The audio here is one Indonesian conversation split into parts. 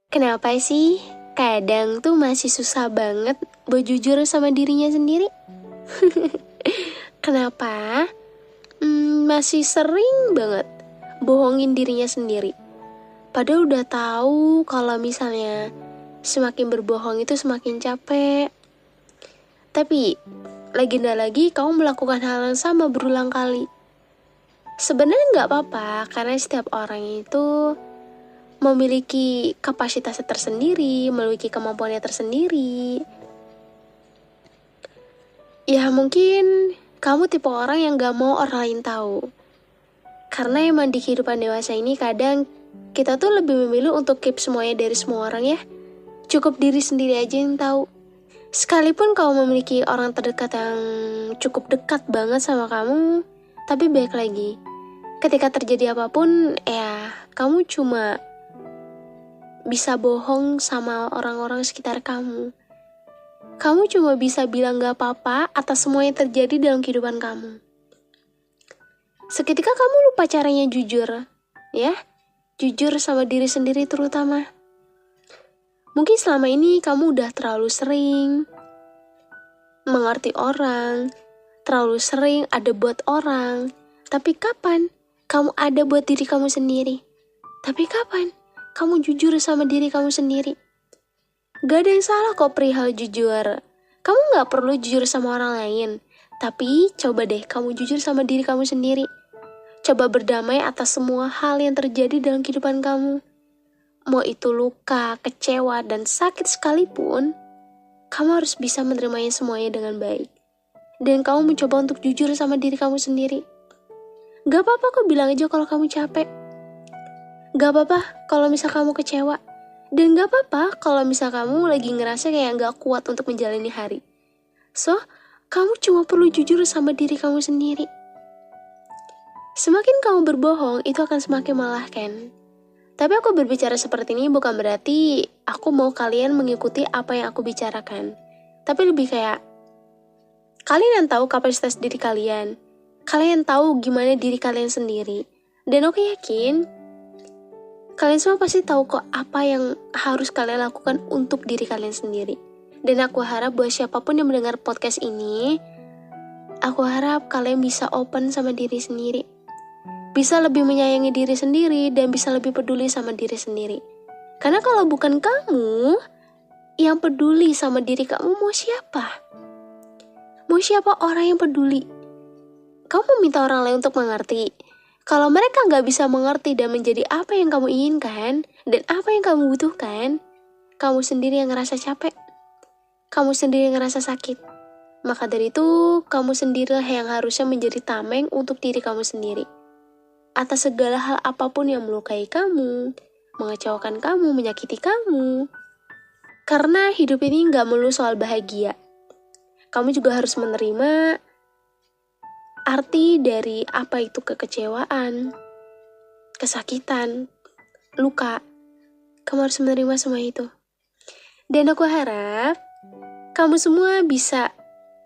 Kenapa sih kadang tuh masih susah banget buat jujur sama dirinya sendiri? Kenapa? Masih sering banget bohongin dirinya sendiri. Padahal udah tahu kalau misalnya semakin berbohong itu semakin capek. Tapi lagi kamu melakukan hal yang sama berulang kali. Sebenarnya nggak apa-apa karena setiap orang itu memiliki kapasitasnya tersendiri, memiliki kemampuannya tersendiri. Ya mungkin kamu tipe orang yang gak mau orang lain tahu. Karena emang di kehidupan dewasa ini kadang kita tuh lebih memilih untuk keep semuanya dari semua orang ya. Cukup diri sendiri aja yang tahu. Sekalipun kamu memiliki orang terdekat yang cukup dekat banget sama kamu, tapi baik lagi, ketika terjadi apapun, ya kamu cuma bisa bohong sama orang-orang sekitar kamu. Kamu cuma bisa bilang gak apa-apa atas semua yang terjadi dalam kehidupan kamu. Seketika kamu lupa caranya jujur, ya? Jujur sama diri sendiri terutama. Mungkin selama ini kamu udah terlalu sering mengerti orang, terlalu sering ada buat orang. Tapi kapan kamu ada buat diri kamu sendiri? Tapi kapan kamu jujur sama diri kamu sendiri? Gak ada yang salah kok perihal jujur. Kamu gak perlu jujur sama orang lain. Tapi coba deh kamu jujur sama diri kamu sendiri. Coba berdamai atas semua hal yang terjadi dalam kehidupan kamu. Mau itu luka, kecewa, dan sakit sekalipun, kamu harus bisa menerimanya semuanya dengan baik. Dan kamu mencoba untuk jujur sama diri kamu sendiri. Gak apa-apa kok bilang aja kalau kamu capek. Gak apa-apa kalau misal kamu kecewa. Dan gak apa-apa kalau misal kamu lagi ngerasa kayak gak kuat untuk menjalani hari. So, kamu cuma perlu jujur sama diri kamu sendiri. Semakin kamu berbohong, itu akan semakin melelahkan. Tapi aku berbicara seperti ini bukan berarti aku mau kalian mengikuti apa yang aku bicarakan. Tapi lebih kayak, kalian yang tahu kapasitas diri kalian. Kalian tahu gimana diri kalian sendiri. Dan aku yakin, kalian semua pasti tahu kok apa yang harus kalian lakukan untuk diri kalian sendiri. Dan aku harap buat siapapun yang mendengar podcast ini, aku harap kalian bisa open sama diri sendiri. Bisa lebih menyayangi diri sendiri dan bisa lebih peduli sama diri sendiri. Karena kalau bukan kamu yang peduli sama diri kamu, mau siapa? Mau siapa orang yang peduli? Kamu meminta orang lain untuk mengerti. Kalau mereka gak bisa mengerti dan menjadi apa yang kamu inginkan dan apa yang kamu butuhkan, kamu sendiri yang ngerasa capek. Kamu sendiri yang ngerasa sakit. Maka dari itu, kamu sendirilah yang harusnya menjadi tameng untuk diri kamu sendiri. Atas segala hal apapun yang melukai kamu, mengecewakan kamu, menyakiti kamu. Karena hidup ini gak melulu soal bahagia. Kamu juga harus menerima arti dari apa itu kekecewaan, kesakitan, luka. Kamu harus menerima semua itu. Dan aku harap kamu semua bisa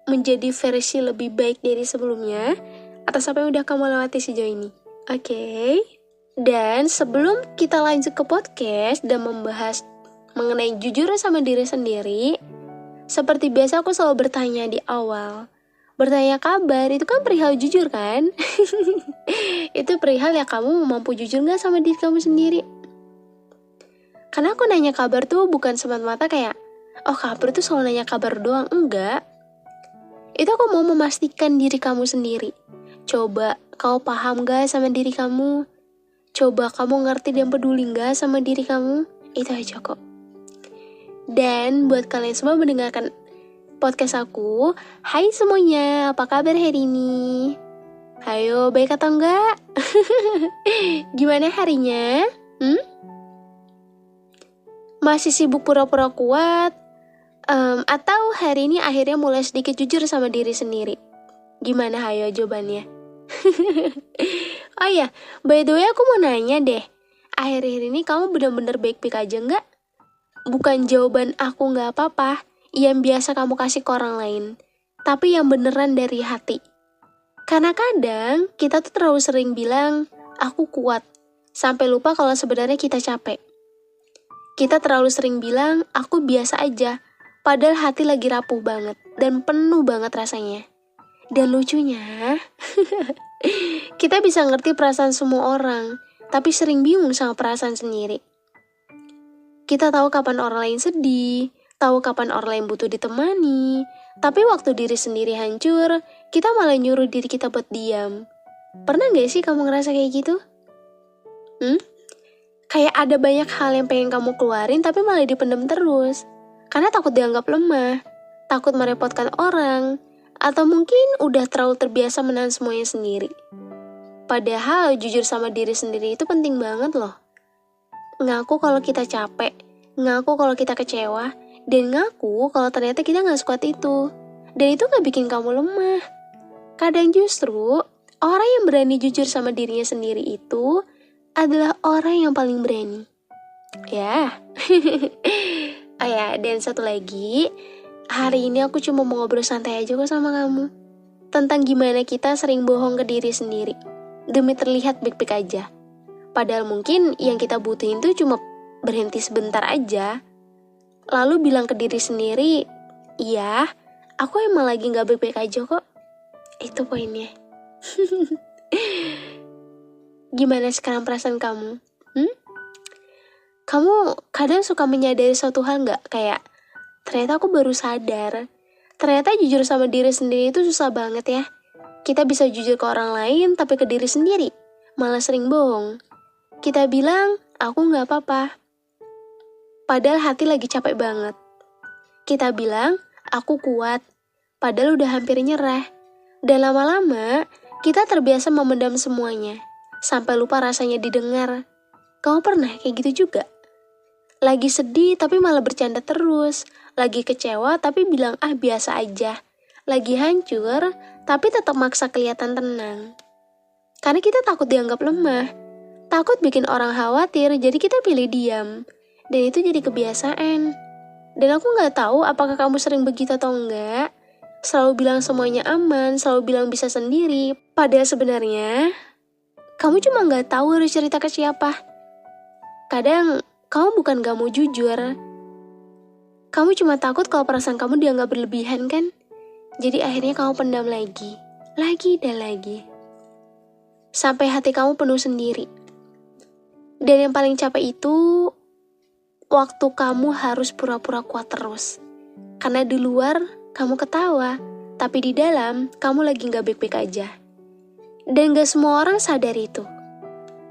menjadi versi lebih baik dari sebelumnya atas apa yang udah kamu lewati sejauh ini. Oke. Dan sebelum kita lanjut ke podcast dan membahas mengenai jujur sama diri sendiri, seperti biasa aku selalu bertanya di awal. Bertanya kabar, itu kan perihal jujur kan? Itu perihal ya kamu mampu jujur gak sama diri kamu sendiri? Karena aku nanya kabar tuh bukan semata-mata kayak, oh kabar tuh selalu nanya kabar doang, enggak. Itu aku mau memastikan diri kamu sendiri. Coba kau paham gak sama diri kamu? Coba kamu ngerti dan peduli gak sama diri kamu? Itu aja kok. Dan buat kalian semua mendengarkan podcast aku, hai semuanya, apa kabar hari ini? Hayo, baik atau enggak? Gimana harinya? Masih sibuk pura-pura kuat? Atau hari ini akhirnya mulai sedikit jujur sama diri sendiri? Gimana hayo jawabannya? Oh iya, by the way aku mau nanya deh, akhir-akhir ini kamu benar-benar baik-baik aja enggak? Bukan jawaban aku gak apa-apa yang biasa kamu kasih ke orang lain, tapi yang beneran dari hati. Karena kadang kita tuh terlalu sering bilang, aku kuat, sampai lupa kalau sebenarnya kita capek. Kita terlalu sering bilang, aku biasa aja, padahal hati lagi rapuh banget dan penuh banget rasanya. Dan lucunya, kita bisa ngerti perasaan semua orang, tapi sering bingung sama perasaan sendiri. Kita tahu kapan orang lain sedih, tahu kapan orang lain butuh ditemani, tapi waktu diri sendiri hancur, kita malah nyuruh diri kita buat diam. Pernah gak sih kamu ngerasa kayak gitu? Kayak ada banyak hal yang pengen kamu keluarin tapi malah dipendam terus. Karena takut dianggap lemah, takut merepotkan orang, atau mungkin udah terlalu terbiasa menahan semuanya sendiri. Padahal jujur sama diri sendiri itu penting banget loh. Ngaku kalau kita capek, ngaku kalau kita kecewa, dan ngaku kalau ternyata kita gak sekuat itu. Dan itu gak bikin kamu lemah. Kadang justru, orang yang berani jujur sama dirinya sendiri itu adalah orang yang paling berani. Ya. Oh ya, dan satu lagi, hari ini aku cuma mau ngobrol santai aja kok sama kamu. Tentang gimana kita sering bohong ke diri sendiri demi terlihat baik-baik aja. Padahal mungkin yang kita butuhin tuh cuma berhenti sebentar aja. Lalu bilang ke diri sendiri, iya, aku emang lagi gak baik-baik aja kok. Itu poinnya. Gimana sekarang perasaan kamu? Kamu kadang suka menyadari suatu hal gak? Kayak, ternyata aku baru sadar. Ternyata jujur sama diri sendiri itu susah banget ya. Kita bisa jujur ke orang lain, tapi ke diri sendiri malah sering bohong. Kita bilang, aku gak apa-apa. Padahal hati lagi capek banget. Kita bilang, aku kuat. Padahal udah hampir nyerah. Dan lama-lama, kita terbiasa memendam semuanya. Sampai lupa rasanya didengar. Kamu pernah kayak gitu juga? Lagi sedih tapi malah bercanda terus. Lagi kecewa tapi bilang biasa aja. Lagi hancur tapi tetap maksa kelihatan tenang. Karena kita takut dianggap lemah. Takut bikin orang khawatir, jadi kita pilih diam. Dan itu jadi kebiasaan. Dan aku gak tahu apakah kamu sering begitu atau enggak. Selalu bilang semuanya aman, selalu bilang bisa sendiri. Padahal sebenarnya kamu cuma gak tahu harus cerita ke siapa. Kadang, kamu bukan gak mau jujur. Kamu cuma takut kalau perasaan kamu dianggap berlebihan kan? Jadi akhirnya kamu pendam lagi dan lagi. Sampai hati kamu penuh sendiri. Dan yang paling capek itu, waktu kamu harus pura-pura kuat terus. Karena di luar, kamu ketawa. Tapi di dalam, kamu lagi gak baik-baik aja. Dan gak semua orang sadar itu.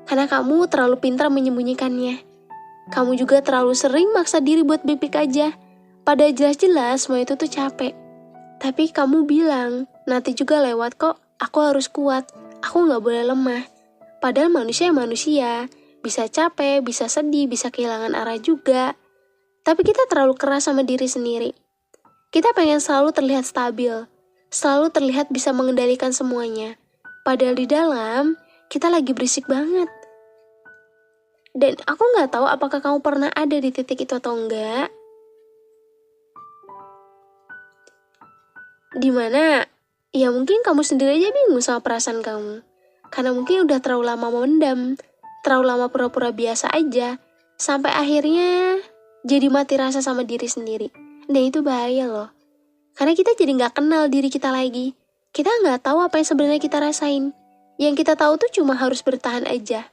Karena kamu terlalu pintar menyembunyikannya. Kamu juga terlalu sering maksa diri buat baik-baik aja. Padahal jelas-jelas semua itu tuh capek. Tapi kamu bilang, nanti juga lewat kok, aku harus kuat. Aku gak boleh lemah. Padahal manusia ya manusia. Bisa capek, bisa sedih, bisa kehilangan arah juga. Tapi kita terlalu keras sama diri sendiri. Kita pengen selalu terlihat stabil. Selalu terlihat bisa mengendalikan semuanya. Padahal di dalam, kita lagi berisik banget. Dan aku gak tahu apakah kamu pernah ada di titik itu atau enggak. Dimana, ya mungkin kamu sendiri aja bingung sama perasaan kamu. Karena mungkin udah terlalu lama memendam. Terlalu lama pura-pura biasa aja. Sampai akhirnya jadi mati rasa sama diri sendiri. Dan itu bahaya loh. Karena kita jadi gak kenal diri kita lagi. Kita gak tahu apa yang sebenarnya kita rasain. Yang kita tahu tuh cuma harus bertahan aja.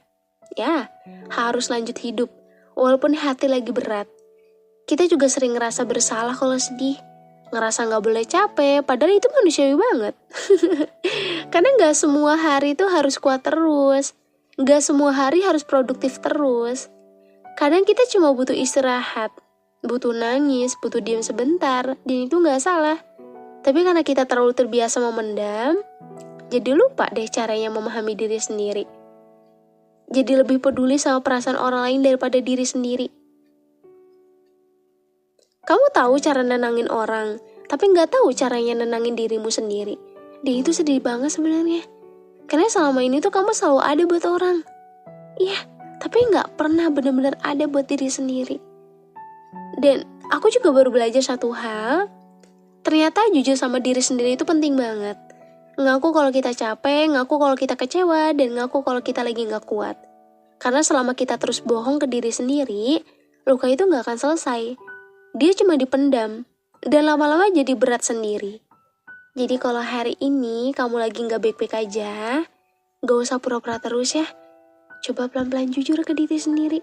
Ya, harus lanjut hidup. Walaupun hati lagi berat. Kita juga sering ngerasa bersalah kalau sedih. Ngerasa gak boleh capek, padahal itu manusiawi banget. Karena gak semua hari tuh harus kuat terus. Gak semua hari harus produktif terus. Kadang kita cuma butuh istirahat. Butuh nangis, butuh diam sebentar. Dan itu gak salah. Tapi karena kita terlalu terbiasa memendam, jadi lupa deh caranya memahami diri sendiri. Jadi lebih peduli sama perasaan orang lain daripada diri sendiri. Kamu tahu cara nenangin orang, tapi gak tahu caranya nenangin dirimu sendiri. Dan itu sedih banget sebenarnya. Karena selama ini tuh kamu selalu ada buat orang. Iya, tapi gak pernah benar-benar ada buat diri sendiri. Dan aku juga baru belajar satu hal. Ternyata jujur sama diri sendiri itu penting banget. Ngaku kalau kita capek, ngaku kalau kita kecewa, dan ngaku kalau kita lagi gak kuat. Karena selama kita terus bohong ke diri sendiri, luka itu gak akan selesai. Dia cuma dipendam, dan lama-lama jadi berat sendiri. Jadi kalau hari ini kamu lagi gak baik-baik aja, gak usah pura-pura terus ya. Coba pelan-pelan jujur ke diri sendiri.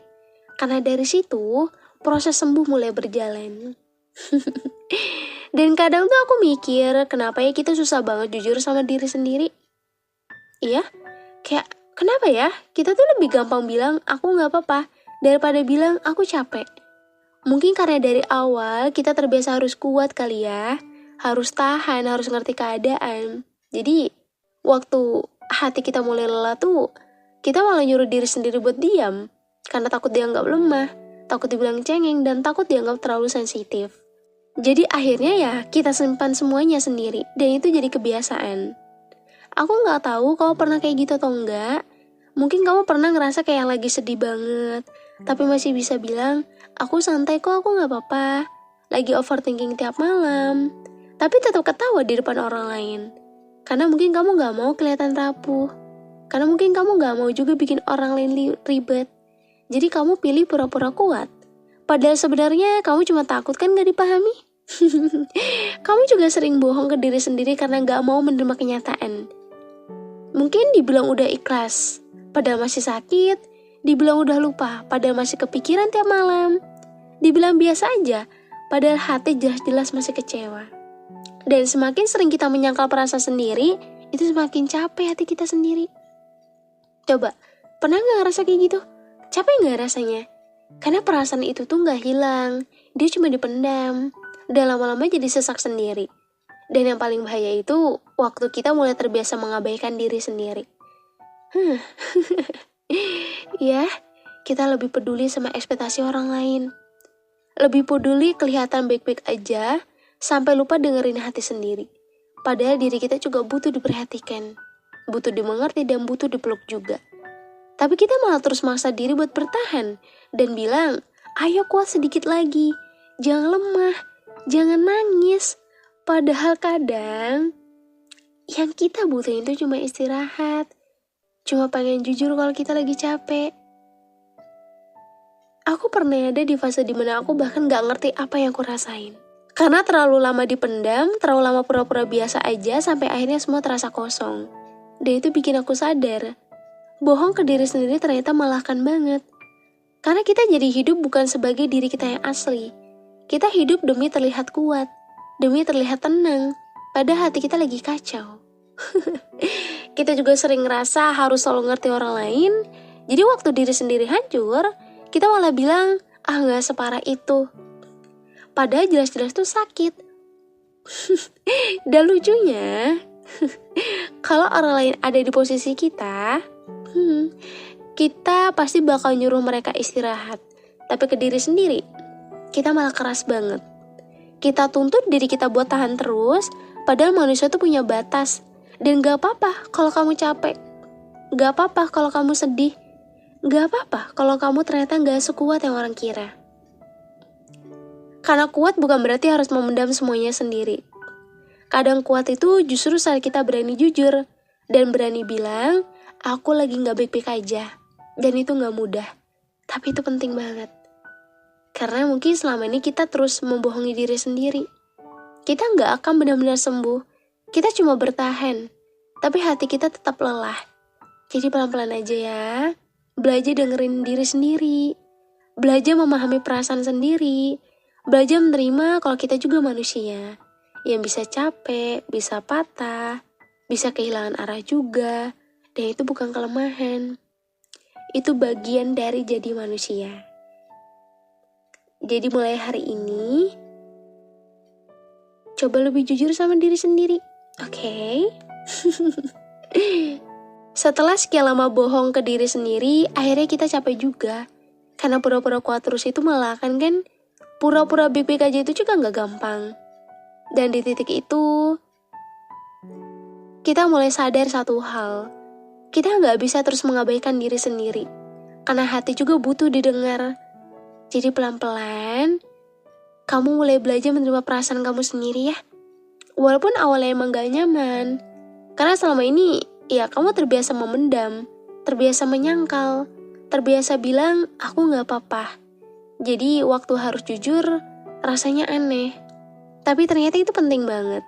Karena dari situ, proses sembuh mulai berjalan. Dan kadang tuh aku mikir, kenapa ya kita susah banget jujur sama diri sendiri? Iya, kayak kenapa ya kita tuh lebih gampang bilang aku gak apa-apa daripada bilang aku capek. Mungkin karena dari awal kita terbiasa harus kuat kali ya. Harus tahan, harus ngerti keadaan. Jadi, waktu hati kita mulai lelah tuh, kita malah nyuruh diri sendiri buat diam. Karena takut dianggap lemah, takut dibilang cengeng, dan takut dianggap terlalu sensitif. Jadi akhirnya ya kita simpan semuanya sendiri, dan itu jadi kebiasaan. Aku gak tahu kamu pernah kayak gitu atau enggak. Mungkin kamu pernah ngerasa kayak lagi sedih banget, tapi masih bisa bilang, aku santai kok, aku gak apa-apa. Lagi overthinking tiap malam, tapi tetap ketawa di depan orang lain. Karena mungkin kamu gak mau kelihatan rapuh. Karena mungkin kamu gak mau juga bikin orang lain ribet. Jadi kamu pilih pura-pura kuat. Padahal sebenarnya kamu cuma takut kan gak dipahami. Kamu juga sering bohong ke diri sendiri karena gak mau menerima kenyataan. Mungkin dibilang udah ikhlas, padahal masih sakit. Dibilang udah lupa, padahal masih kepikiran tiap malam. Dibilang biasa aja, padahal hati jelas-jelas masih kecewa. Dan semakin sering kita menyangkal perasaan sendiri, itu semakin capek hati kita sendiri. Coba, pernah gak ngerasa kayak gitu? Capek gak rasanya? Karena perasaan itu tuh gak hilang, dia cuma dipendam. Dan lama-lama jadi sesak sendiri. Dan yang paling bahaya itu, waktu kita mulai terbiasa mengabaikan diri sendiri. Ya, kita lebih peduli sama ekspektasi orang lain. Lebih peduli kelihatan baik-baik aja, sampai lupa dengerin hati sendiri. Padahal diri kita juga butuh diperhatikan, butuh dimengerti dan butuh dipeluk juga. Tapi kita malah terus maksa diri buat bertahan dan bilang, ayo kuat sedikit lagi, jangan lemah, jangan nangis. Padahal kadang yang kita butuhin itu cuma istirahat, cuma pengen jujur kalau kita lagi capek. Aku pernah ada di fase dimana aku bahkan gak ngerti apa yang aku rasain. Karena terlalu lama dipendam, terlalu lama pura-pura biasa aja sampai akhirnya semua terasa kosong. Dan itu bikin aku sadar, bohong ke diri sendiri ternyata melelahkan banget. Karena kita jadi hidup bukan sebagai diri kita yang asli. Kita hidup demi terlihat kuat, demi terlihat tenang, padahal hati kita lagi kacau. Kita juga sering ngerasa harus selalu ngerti orang lain. Jadi waktu diri sendiri hancur, kita malah bilang, gak separah itu. Padahal jelas-jelas tuh sakit. Dan lucunya, kalau orang lain ada di posisi kita, kita pasti bakal nyuruh mereka istirahat. Tapi ke diri sendiri, kita malah keras banget. Kita tuntut diri kita buat tahan terus, padahal manusia tuh punya batas. Dan gak apa-apa kalau kamu capek. Gak apa-apa kalau kamu sedih. Gak apa-apa kalau kamu ternyata gak sekuat yang orang kira. Karena kuat bukan berarti harus memendam semuanya sendiri. Kadang kuat itu justru saat kita berani jujur. Dan berani bilang, aku lagi gak baik-baik aja. Dan itu gak mudah. Tapi itu penting banget. Karena mungkin selama ini kita terus membohongi diri sendiri. Kita gak akan benar-benar sembuh. Kita cuma bertahan. Tapi hati kita tetap lelah. Jadi pelan-pelan aja ya. Belajar dengerin diri sendiri. Belajar memahami perasaan sendiri. Belajar menerima kalau kita juga manusia. Yang bisa capek, bisa patah, bisa kehilangan arah juga. Dan itu bukan kelemahan. Itu bagian dari jadi manusia. Jadi mulai hari ini, coba lebih jujur sama diri sendiri, oke? Setelah sekian lama bohong ke diri sendiri, akhirnya kita capek juga. Karena pura-pura kuat terus itu melelahkan kan? Pura-pura baik-baik aja itu juga gak gampang. Dan di titik itu, kita mulai sadar satu hal. Kita gak bisa terus mengabaikan diri sendiri. Karena hati juga butuh didengar. Jadi pelan-pelan, kamu mulai belajar menerima perasaan kamu sendiri ya. Walaupun awalnya emang gak nyaman. Karena selama ini, ya kamu terbiasa memendam, terbiasa menyangkal, terbiasa bilang, aku gak apa-apa. Jadi waktu harus jujur rasanya aneh. Tapi ternyata itu penting banget.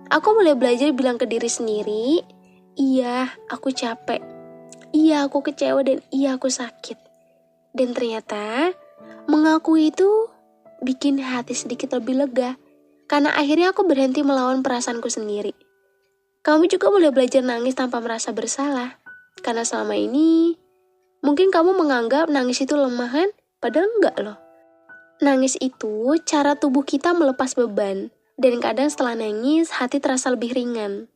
Aku mulai belajar bilang ke diri sendiri, iya aku capek, iya aku kecewa, dan iya aku sakit. Dan ternyata mengakui itu bikin hati sedikit lebih lega. Karena akhirnya aku berhenti melawan perasaanku sendiri. Kamu juga mulai belajar nangis tanpa merasa bersalah. Karena selama ini mungkin kamu menganggap nangis itu lemah kan? Padahal enggak loh. Nangis itu cara tubuh kita melepas beban. Dan kadang setelah nangis, hati terasa lebih ringan.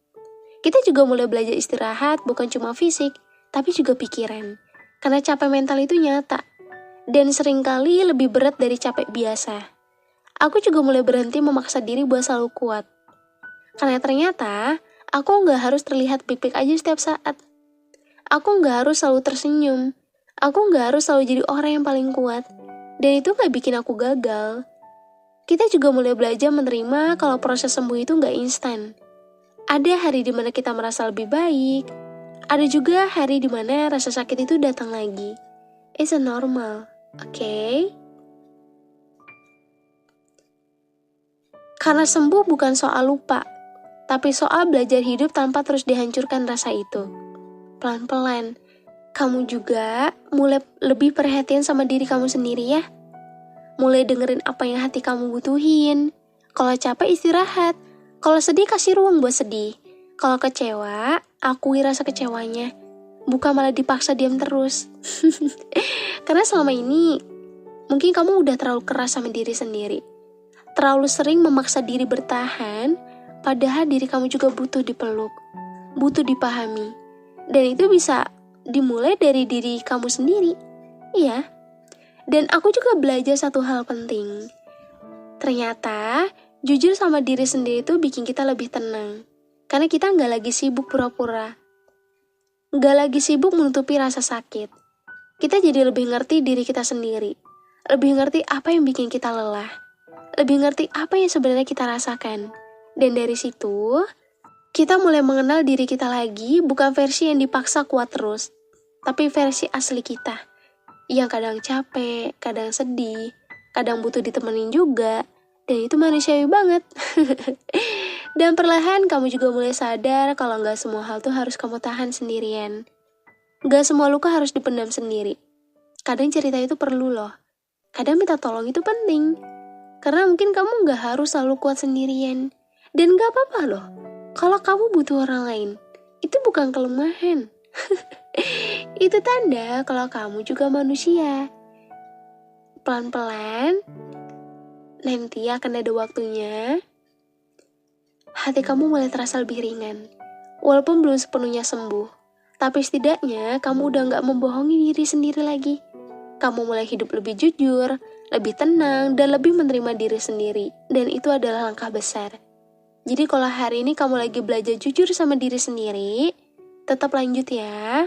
Kita juga mulai belajar istirahat, bukan cuma fisik, tapi juga pikiran. Karena capek mental itu nyata. Dan seringkali lebih berat dari capek biasa. Aku juga mulai berhenti memaksa diri buat selalu kuat. Karena ternyata, aku nggak harus terlihat baik-baik aja setiap saat. Aku nggak harus selalu tersenyum. Aku nggak harus selalu jadi orang yang paling kuat. Dan itu nggak bikin aku gagal. Kita juga mulai belajar menerima kalau proses sembuh itu nggak instan. Ada hari dimana kita merasa lebih baik. Ada juga hari dimana rasa sakit itu datang lagi. It's a normal, okay? Karena sembuh bukan soal lupa, tapi soal belajar hidup tanpa terus dihancurkan rasa itu. Pelan-pelan, kamu juga mulai lebih perhatian sama diri kamu sendiri ya. Mulai dengerin apa yang hati kamu butuhin. Kalau capek istirahat. Kalau sedih kasih ruang buat sedih. Kalau kecewa, akui rasa kecewanya. Bukan malah dipaksa diam terus. Karena selama ini, mungkin kamu udah terlalu keras sama diri sendiri. Terlalu sering memaksa diri bertahan, padahal diri kamu juga butuh dipeluk. Butuh dipahami. Dan itu bisa dimulai dari diri kamu sendiri. Iya. Dan aku juga belajar satu hal penting. Ternyata, jujur sama diri sendiri itu bikin kita lebih tenang. Karena kita nggak lagi sibuk pura-pura. Nggak lagi sibuk menutupi rasa sakit. Kita jadi lebih ngerti diri kita sendiri. Lebih ngerti apa yang bikin kita lelah. Lebih ngerti apa yang sebenarnya kita rasakan. Dan dari situ, kita mulai mengenal diri kita lagi, bukan versi yang dipaksa kuat terus. Tapi versi asli kita. Yang kadang capek, kadang sedih, kadang butuh ditemenin juga, dan itu manusiawi banget. Dan perlahan kamu juga mulai sadar kalau nggak semua hal tuh harus kamu tahan sendirian. Nggak semua luka harus dipendam sendiri. Kadang cerita itu perlu loh. Kadang minta tolong itu penting. Karena mungkin kamu nggak harus selalu kuat sendirian. Dan nggak apa-apa loh, kalau kamu butuh orang lain. Itu bukan kelemahan. Itu tanda kalau kamu juga manusia. Pelan-pelan, nanti akan ada waktunya. Hati kamu mulai terasa lebih ringan. Walaupun belum sepenuhnya sembuh. Tapi setidaknya kamu udah gak membohongi diri sendiri lagi. Kamu mulai hidup lebih jujur, lebih tenang, dan lebih menerima diri sendiri. Dan itu adalah langkah besar. Jadi kalau hari ini kamu lagi belajar jujur sama diri sendiri, tetap lanjut ya.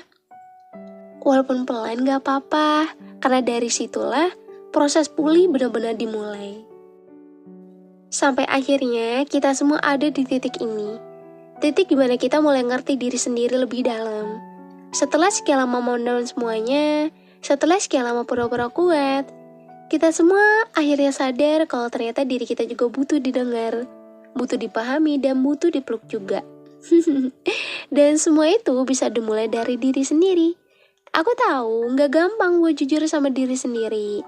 Walaupun pelan gak apa-apa, karena dari situlah proses pulih benar-benar dimulai. Sampai akhirnya kita semua ada di titik ini. Titik dimana kita mulai ngerti diri sendiri lebih dalam. Setelah sekian lama down semuanya, setelah sekian lama pura-pura kuat, kita semua akhirnya sadar kalau ternyata diri kita juga butuh didengar, butuh dipahami, dan butuh dipeluk juga. Dan semua itu bisa dimulai dari diri sendiri. Aku tahu gak gampang buat jujur sama diri sendiri.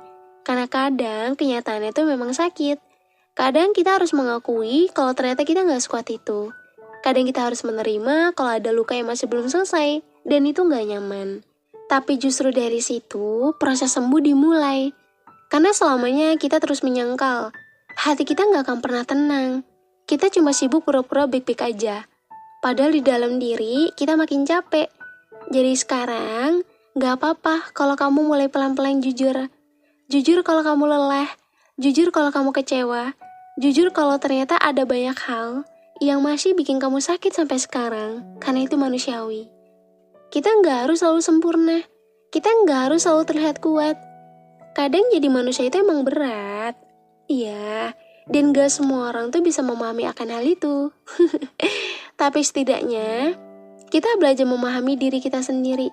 Karena kadang kenyataannya itu memang sakit. Kadang kita harus mengakui kalau ternyata kita gak sekuat itu. Kadang kita harus menerima kalau ada luka yang masih belum selesai. Dan itu gak nyaman. Tapi justru dari situ proses sembuh dimulai. Karena selamanya kita terus menyangkal. Hati kita gak akan pernah tenang. Kita cuma sibuk pura-pura baik-baik aja. Padahal di dalam diri kita makin capek. Jadi sekarang gak apa-apa kalau kamu mulai pelan-pelan jujur. Jujur kalau kamu lelah. Jujur kalau kamu kecewa. Jujur kalau ternyata ada banyak hal yang masih bikin kamu sakit sampai sekarang. Karena itu manusiawi. Kita gak harus selalu sempurna. Kita gak harus selalu terlihat kuat. Kadang jadi manusia itu emang berat. Iya. Dan gak semua orang tuh bisa memahami akan hal itu. Tapi setidaknya kita belajar memahami diri kita sendiri.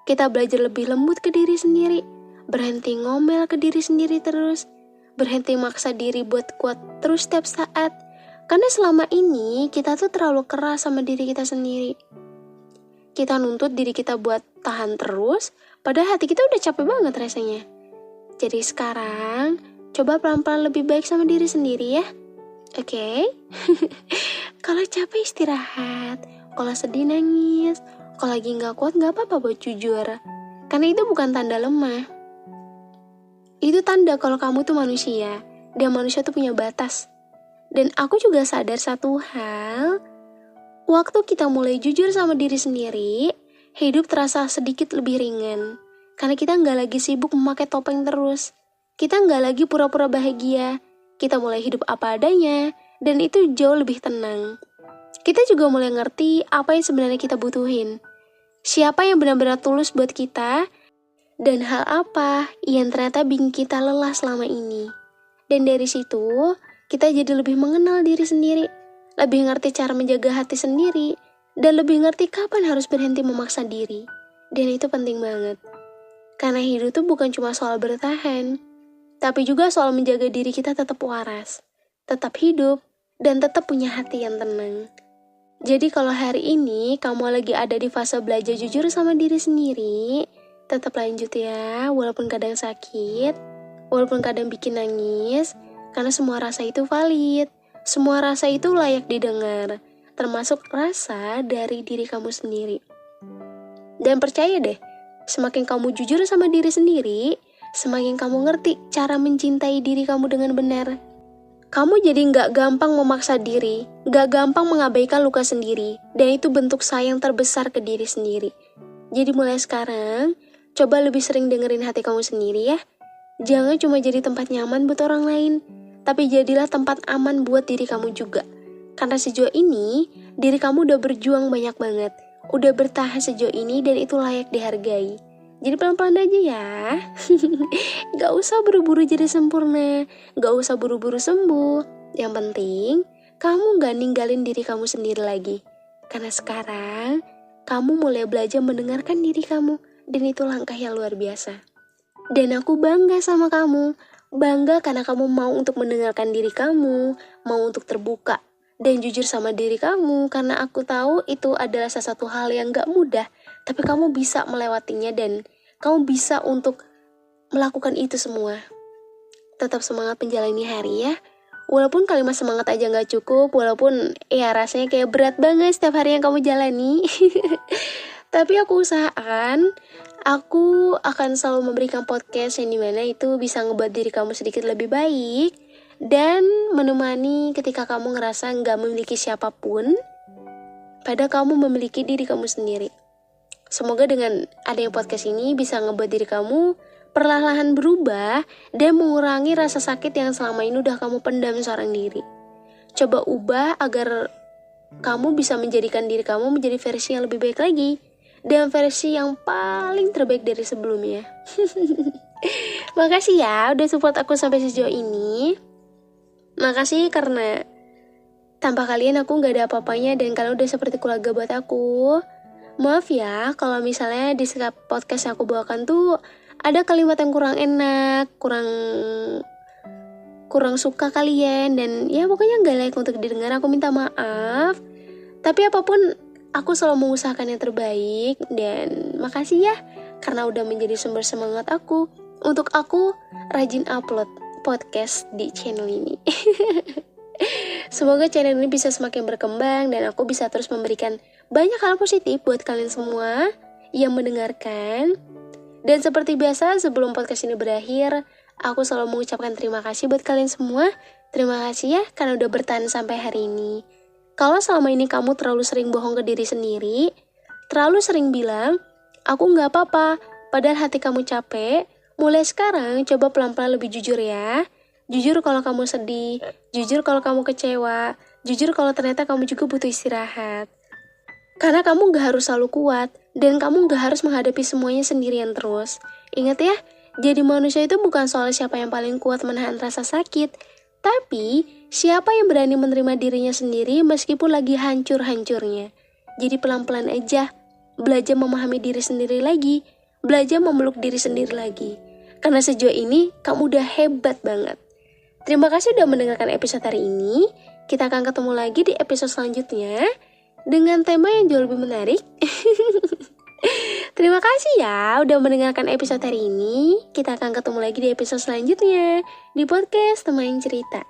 Kita belajar lebih lembut ke diri sendiri. berhenti ngomel ke diri sendiri terus, berhenti maksa diri buat kuat terus setiap saat. Karena selama ini kita tuh terlalu keras sama diri kita sendiri. Kita nuntut diri kita buat tahan terus, padahal hati kita udah capek banget rasanya. Jadi sekarang, coba pelan-pelan lebih baik sama diri sendiri ya. Oke? Kalau capek istirahat, kalau sedih nangis, kalau lagi gak kuat gak apa-apa buat jujur. Karena itu bukan tanda lemah. Itu tanda kalau kamu tuh manusia, dan manusia tuh punya batas. Dan aku juga sadar satu hal, waktu kita mulai jujur sama diri sendiri, hidup terasa sedikit lebih ringan. Karena kita gak lagi sibuk memakai topeng terus. Kita gak lagi pura-pura bahagia. Kita mulai hidup apa adanya, dan itu jauh lebih tenang. Kita juga mulai ngerti apa yang sebenarnya kita butuhin. Siapa yang benar-benar tulus buat kita, dan hal apa yang ternyata bikin kita lelah selama ini. Dan dari situ, kita jadi lebih mengenal diri sendiri, lebih ngerti cara menjaga hati sendiri, dan lebih ngerti kapan harus berhenti memaksa diri. Dan itu penting banget. Karena hidup tuh bukan cuma soal bertahan, tapi juga soal menjaga diri kita tetap waras, tetap hidup, dan tetap punya hati yang tenang. Jadi kalau hari ini kamu lagi ada di fase belajar jujur sama diri sendiri, tetap lanjut ya, walaupun kadang sakit, walaupun kadang bikin nangis, karena semua rasa itu valid, semua rasa itu layak didengar, termasuk rasa dari diri kamu sendiri. Dan percaya deh, semakin kamu jujur sama diri sendiri, semakin kamu ngerti cara mencintai diri kamu dengan benar. Kamu jadi gak gampang memaksa diri, gak gampang mengabaikan luka sendiri, dan itu bentuk sayang terbesar ke diri sendiri. Jadi mulai sekarang, coba lebih sering dengerin hati kamu sendiri ya. Jangan cuma jadi tempat nyaman buat orang lain, tapi jadilah tempat aman buat diri kamu juga. Karena sejauh ini, diri kamu udah berjuang banyak banget, udah bertahan sejauh ini dan itu layak dihargai. Jadi pelan-pelan aja ya. Gak usah buru-buru jadi sempurna, gak usah buru-buru sembuh. Yang penting, kamu gak ninggalin diri kamu sendiri lagi. Karena sekarang, kamu mulai belajar mendengarkan diri kamu, dan itu langkah yang luar biasa. Dan aku bangga sama kamu, bangga karena kamu mau untuk mendengarkan diri kamu, mau untuk terbuka, dan jujur sama diri kamu, karena aku tahu itu adalah salah satu hal yang gak mudah, tapi kamu bisa melewatinya dan kamu bisa untuk melakukan itu semua. Tetap semangat menjalani hari ya. Walaupun kalimat semangat aja gak cukup, walaupun ya rasanya kayak berat banget setiap hari yang kamu jalani. Tapi aku usahakan, aku akan selalu memberikan podcast yang dimana itu bisa ngebuat diri kamu sedikit lebih baik dan menemani ketika kamu ngerasa gak memiliki siapapun, padahal kamu memiliki diri kamu sendiri. Semoga dengan adanya podcast ini bisa ngebuat diri kamu perlahan-lahan berubah dan mengurangi rasa sakit yang selama ini udah kamu pendam seorang diri. Coba ubah agar kamu bisa menjadikan diri kamu menjadi versi yang lebih baik lagi dan versi yang paling terbaik dari sebelumnya. Makasih ya udah support aku sampai sejauh ini. Makasih karena tanpa kalian aku gak ada apa-apanya dan kalian udah seperti keluarga buat aku. Maaf ya kalau misalnya di setiap podcast yang aku bawakan tuh ada kalimat yang kurang enak, kurang suka kalian, dan ya pokoknya gak layak untuk didengar. Aku minta maaf. Tapi apapun aku selalu mengusahakan yang terbaik. Dan makasih ya karena udah menjadi sumber semangat aku untuk aku rajin upload podcast di channel ini. Semoga channel ini bisa semakin berkembang dan aku bisa terus memberikan banyak hal positif buat kalian semua yang mendengarkan. Dan seperti biasa sebelum podcast ini berakhir, aku selalu mengucapkan terima kasih buat kalian semua. Terima kasih ya karena udah bertahan sampai hari ini. Kalau selama ini kamu terlalu sering bohong ke diri sendiri, terlalu sering bilang, aku gak apa-apa, padahal hati kamu capek, mulai sekarang coba pelan-pelan lebih jujur ya. Jujur kalau kamu sedih, jujur kalau kamu kecewa, jujur kalau ternyata kamu juga butuh istirahat. Karena kamu gak harus selalu kuat, dan kamu gak harus menghadapi semuanya sendirian terus. Ingat ya, jadi manusia itu bukan soal siapa yang paling kuat menahan rasa sakit, tapi siapa yang berani menerima dirinya sendiri meskipun lagi hancur-hancurnya. Jadi pelan-pelan aja, belajar memahami diri sendiri lagi, belajar memeluk diri sendiri lagi. Karena sejauh ini kamu udah hebat banget. Terima kasih udah mendengarkan episode hari ini. Kita akan ketemu lagi di episode selanjutnya dengan tema yang jauh lebih menarik. Terima kasih ya udah mendengarkan episode hari ini. Kita akan ketemu lagi di episode selanjutnya di podcast Teman Cerita.